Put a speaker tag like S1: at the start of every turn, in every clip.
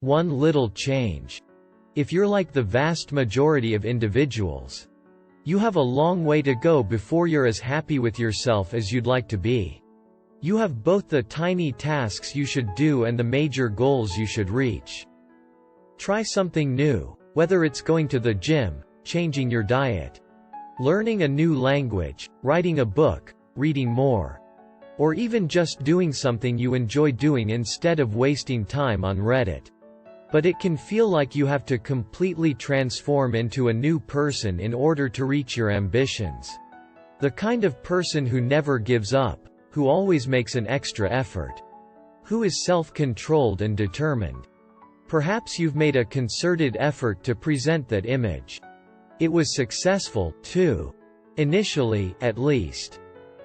S1: One little change. If you're like the vast majority of individuals, you have a long way to go before you're as happy with yourself as you'd like to be. You have both the tiny tasks you should do and the major goals you should reach. Try something new, whether it's going to the gym, changing your diet, learning a new language, writing a book, reading more, or even just doing something you enjoy doing instead of wasting time on Reddit. But it can feel like you have to completely transform into a new person in order to reach your ambitions. The kind of person who never gives up, who always makes an extra effort, who is self-controlled and determined. Perhaps you've made a concerted effort to present that image. It was successful, too. Initially, at least.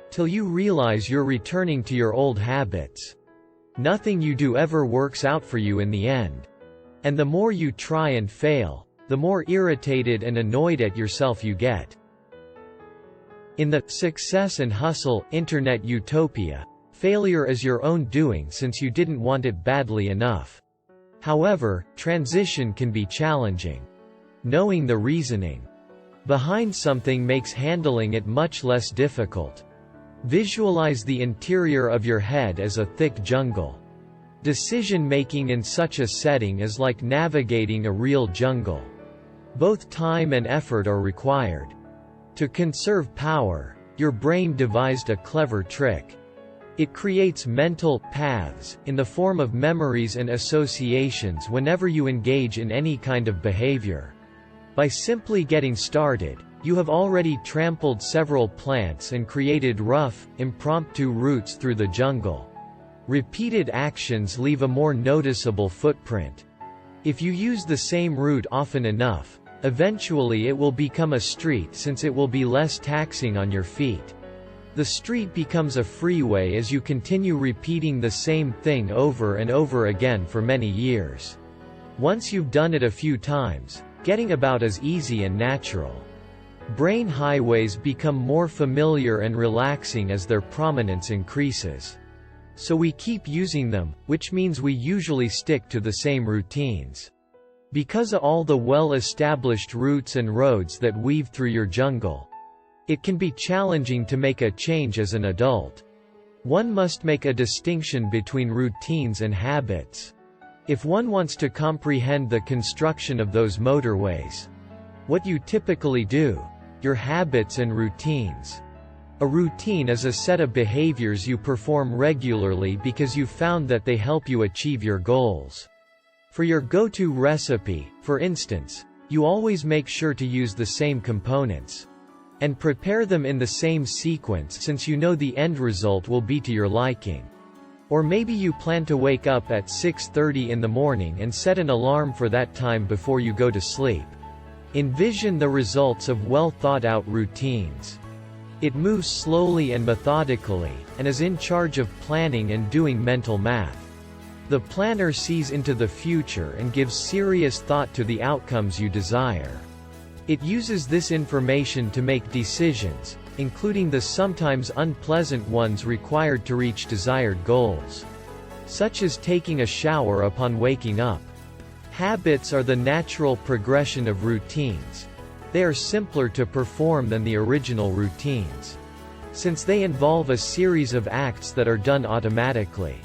S1: Till you realize you're returning to your old habits. Nothing you do ever works out for you in the end. And the more you try and fail, the more irritated and annoyed at yourself you get. In the success and hustle internet utopia, failure is your own doing since you didn't want it badly enough. However, transition can be challenging. Knowing the reasoning behind something makes handling it much less difficult. Visualize the interior of your head as a thick jungle. Decision-making in such a setting is like navigating a real jungle. Both time and effort are required. To conserve power, your brain devised a clever trick. It creates mental paths in the form of memories and associations whenever you engage in any kind of behavior. By simply getting started, you have already trampled several plants and created rough, impromptu routes through the jungle. Repeated actions leave a more noticeable footprint. If you use the same route often enough, eventually it will become a street since it will be less taxing on your feet. The street becomes a freeway as you continue repeating the same thing over and over again for many years. Once you've done it a few times, getting about is easy and natural. Brain highways become more familiar and relaxing as their prominence increases. So we keep using them, which means we usually stick to the same routines. Because of all the well-established routes and roads that weave through your jungle, it can be challenging to make a change as an adult. One must make a distinction between routines and habits. If one wants to comprehend the construction of those motorways, what you typically do, your habits and routines. A routine is a set of behaviors you perform regularly because you've found that they help you achieve your goals. For your go-to recipe, for instance, you always make sure to use the same components and prepare them in the same sequence since you know the end result will be to your liking. Or maybe you plan to wake up at 6:30 in the morning and set an alarm for that time before you go to sleep. Envision the results of well-thought-out routines. It moves slowly and methodically, and is in charge of planning and doing mental math. The planner sees into the future and gives serious thought to the outcomes you desire. It uses this information to make decisions, including the sometimes unpleasant ones required to reach desired goals, such as taking a shower upon waking up. Habits are the natural progression of routines. They are simpler to perform than the original routines, since they involve a series of acts that are done automatically,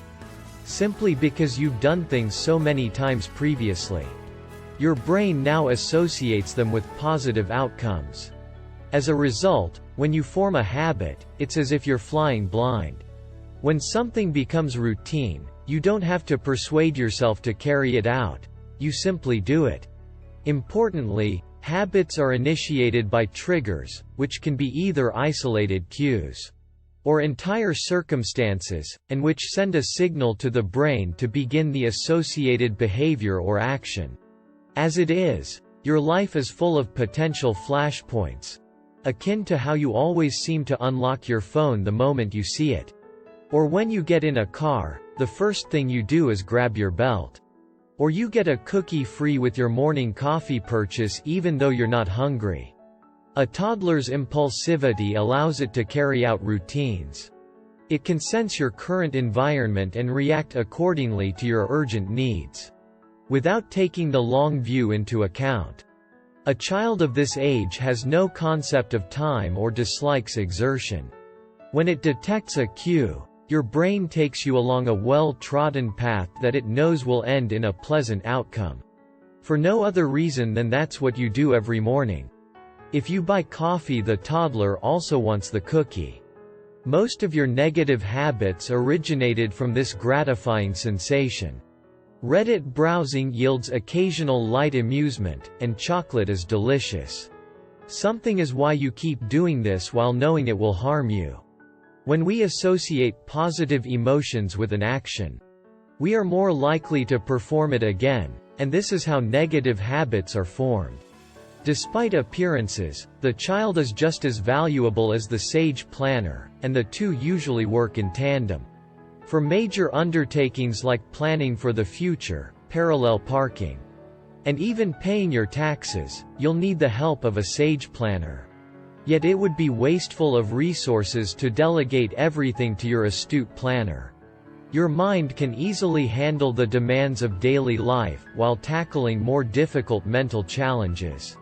S1: simply because you've done things so many times previously. Your brain now associates them with positive outcomes. As a result, when you form a habit, it's as if you're flying blind. When something becomes routine, you don't have to persuade yourself to carry it out. You simply do it. Importantly, habits are initiated by triggers, which can be either isolated cues or entire circumstances, and which send a signal to the brain to begin the associated behavior or action. As it is, your life is full of potential flashpoints, akin to how you always seem to unlock your phone the moment you see it. Or when you get in a car, the first thing you do is grab your belt. Or you get a cookie free with your morning coffee purchase even though you're not hungry. A toddler's impulsivity allows it to carry out routines. It can sense your current environment and react accordingly to your urgent needs. without taking the long view into account. A child of this age has no concept of time or dislikes exertion. When it detects a cue, your brain takes you along a well-trodden path that it knows will end in a pleasant outcome. For no other reason than that's what you do every morning. If you buy coffee, the toddler also wants the cookie. Most of your negative habits originated from this gratifying sensation. Reddit browsing yields occasional light amusement, and chocolate is delicious. Something is why you keep doing this while knowing it will harm you. When we associate positive emotions with an action, we are more likely to perform it again, and this is how negative habits are formed. Despite appearances, the child is just as valuable as the sage planner, and the two usually work in tandem. For major undertakings like planning for the future, parallel parking, and even paying your taxes, you'll need the help of a sage planner. Yet it would be wasteful of resources to delegate everything to your astute planner. Your mind can easily handle the demands of daily life, while tackling more difficult mental challenges.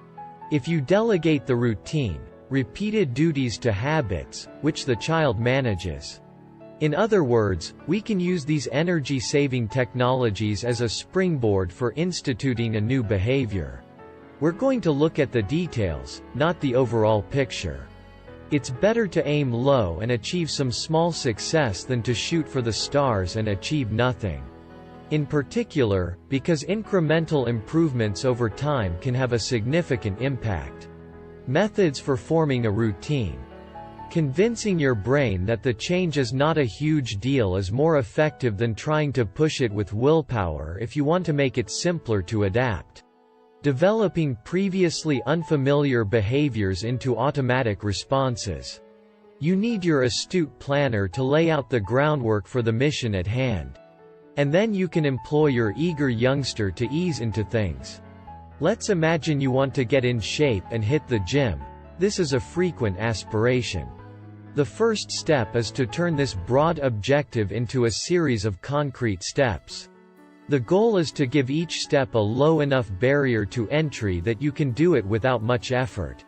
S1: If you delegate the routine, repeated duties to habits, which the child manages. In other words, we can use these energy-saving technologies as a springboard for instituting a new behavior. We're going to look at the details, not the overall picture. It's better to aim low and achieve some small success than to shoot for the stars and achieve nothing. In particular, because incremental improvements over time can have a significant impact. Methods for forming a routine. Convincing your brain that the change is not a huge deal is more effective than trying to push it with willpower if you want to make it simpler to adapt. Developing previously unfamiliar behaviors into automatic responses. You need your astute planner to lay out the groundwork for the mission at hand. And then you can employ your eager youngster to ease into things. Let's imagine you want to get in shape and hit the gym. This is a frequent aspiration. The first step is to turn this broad objective into a series of concrete steps. The goal is to give each step a low enough barrier to entry that you can do it without much effort.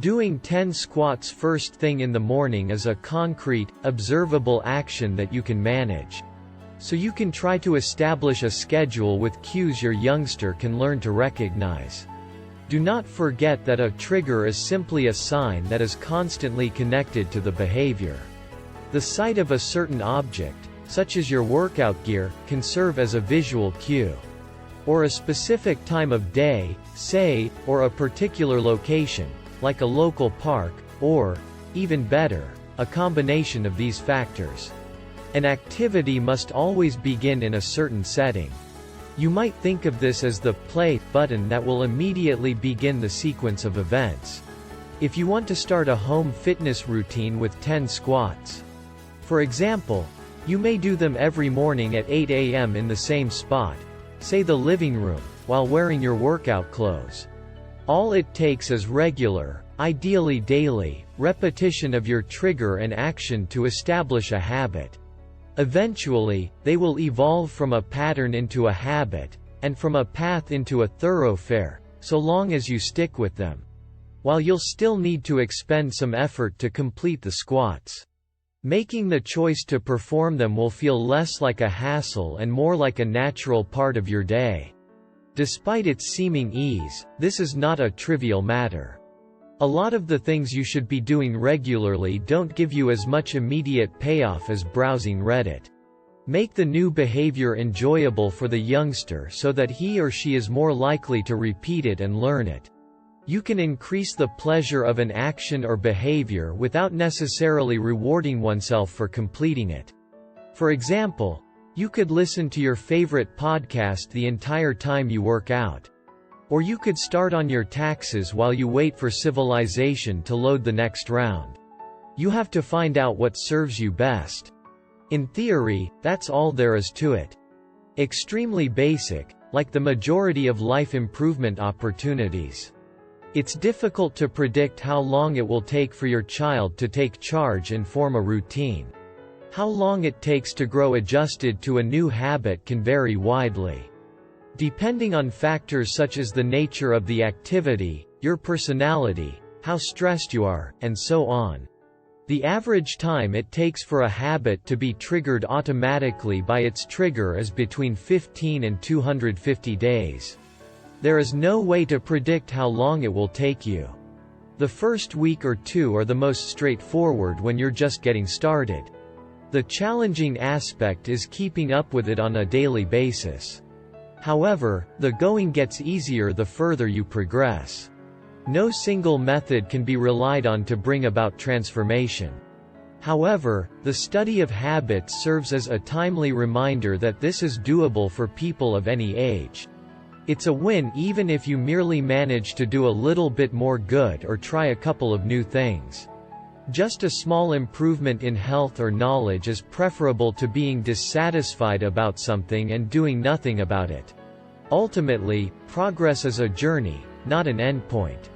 S1: Doing 10 squats first thing in the morning is a concrete, observable action that you can manage. So you can try to establish a schedule with cues your youngster can learn to recognize. Do not forget that a trigger is simply a sign that is constantly connected to the behavior. The sight of a certain object, such as your workout gear, can serve as a visual cue. Or a specific time of day, say, or a particular location, like a local park, or, even better, a combination of these factors. An activity must always begin in a certain setting. You might think of this as the play button that will immediately begin the sequence of events. If you want to start a home fitness routine with 10 squats, for example, you may do them every morning at 8 a.m. in the same spot, say the living room, while wearing your workout clothes. All it takes is regular, ideally daily, repetition of your trigger and action to establish a habit. Eventually, they will evolve from a pattern into a habit, and from a path into a thoroughfare, so long as you stick with them. While you'll still need to expend some effort to complete the squats. Making the choice to perform them will feel less like a hassle and more like a natural part of your day. Despite its seeming ease, this is not a trivial matter. A lot of the things you should be doing regularly don't give you as much immediate payoff as browsing Reddit. Make the new behavior enjoyable for the youngster so that he or she is more likely to repeat it and learn it. You can increase the pleasure of an action or behavior without necessarily rewarding oneself for completing it. For example, you could listen to your favorite podcast the entire time you work out. Or you could start on your taxes while you wait for Civilization to load the next round. You have to find out what serves you best. In theory, that's all there is to it. Extremely basic, like the majority of life improvement opportunities. It's difficult to predict how long it will take for your child to take charge and form a routine. How long it takes to grow adjusted to a new habit can vary widely. depending on factors such as the nature of the activity, your personality, how stressed you are, and so on. The average time it takes for a habit to be triggered automatically by its trigger is between 15 and 250 days. There is no way to predict how long it will take you. The first week or two are the most straightforward when you're just getting started. The challenging aspect is keeping up with it on a daily basis. However, the going gets easier the further you progress. No single method can be relied on to bring about transformation. However, the study of habits serves as a timely reminder that this is doable for people of any age. It's a win even if you merely manage to do a little bit more good or try a couple of new things. Just a small improvement in health or knowledge is preferable to being dissatisfied about something and doing nothing about it. Ultimately, progress is a journey, not an endpoint.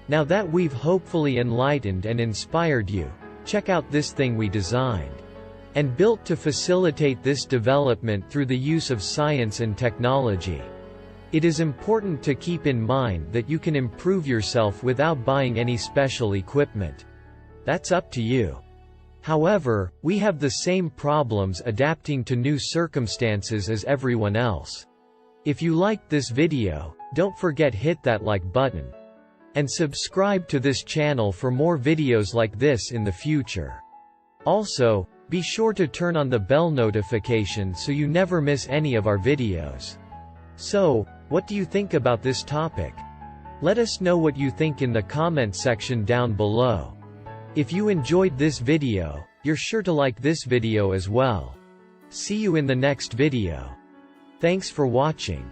S1: Now that we've hopefully enlightened and inspired you, check out this thing we designed and built to facilitate this development through the use of science and technology. It is important to keep in mind that you can improve yourself without buying any special equipment. That's up to you. However, we have the same problems adapting to new circumstances as everyone else. If you liked this video, don't forget hit that like button. And subscribe to this channel for more videos like this in the future. Also, be sure to turn on the bell notification so you never miss any of our videos. So, what do you think about this topic? Let us know what you think in the comment section down below. If you enjoyed this video, you're sure to like this video as well. See you in the next video. Thanks for watching.